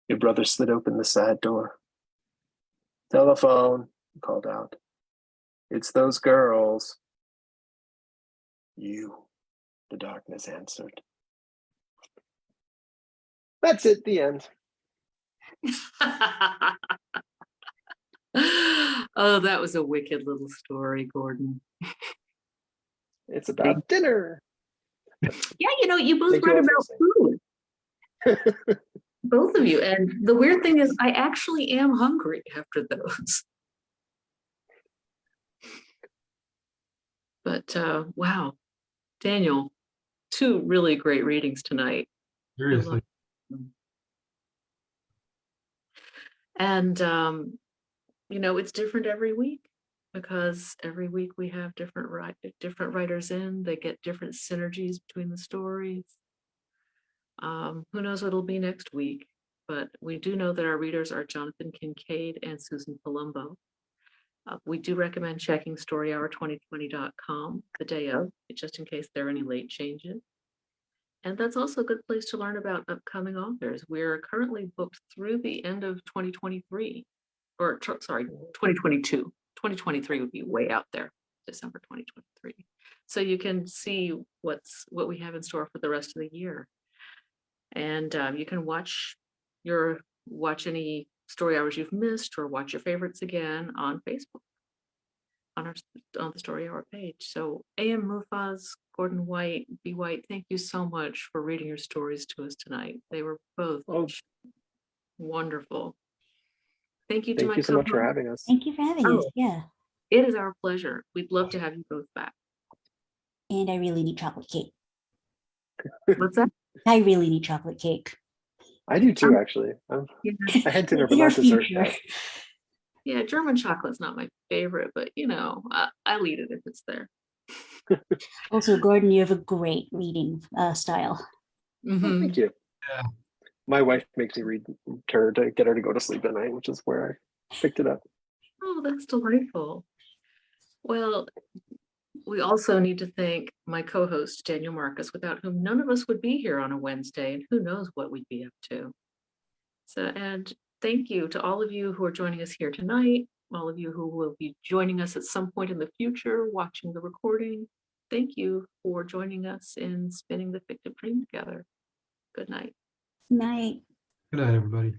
Your brother slid open the side door. Telephone, he called out. It's those girls. You, the darkness answered. That's it, the end. Oh, that was a wicked little story, Gordon. It's about dinner. Yeah, you both Thank you read all for about food. Both of you. And the weird thing is I actually am hungry after those. But wow, Daniel, 2 really great readings tonight. Seriously. And it's different every week because every week we have different writers in. They get different synergies between the stories. Who knows what it'll be next week, but we do know that our readers are Jonathan Kincaid and Susan Palumbo. We do recommend checking storyhour2020.com the day of, just in case there are any late changes. And that's also a good place to learn about upcoming authors. We're currently booked through the end of 2023, or sorry, 2022. 2023 would be way out there, December 2023. So you can see what we have in store for the rest of the year. And you can watch any story hours you've missed or watch your favorites again on Facebook on the Story Hour page. So A.M. Muffaz, Gordon White, B. White, thank you so much for reading your stories to us tonight. They were both wonderful. Thank you to my Thank you so much for having us. Thank you for having us. Yeah. It is our pleasure. We'd love to have you both back. And I really need chocolate cake. What's that? I really need chocolate cake. I do too, actually. I had dinner, but not dessert yet. Yeah, German chocolate's not my favorite, but I'll eat it if it's there. Also, Gordon, you have a great reading style. Mm-hmm. Oh, thank you. Yeah. My wife makes me read her to get her to go to sleep at night, which is where I picked it up. Oh, that's delightful. Well, we also need to thank my co-host, Daniel Marcus, without whom none of us would be here on a Wednesday, and who knows what we'd be up to. So, and thank you to all of you who are joining us here tonight, all of you who will be joining us at some point in the future, watching the recording. Thank you for joining us in spinning the fictive dream together. Good night. Night. Good night, everybody.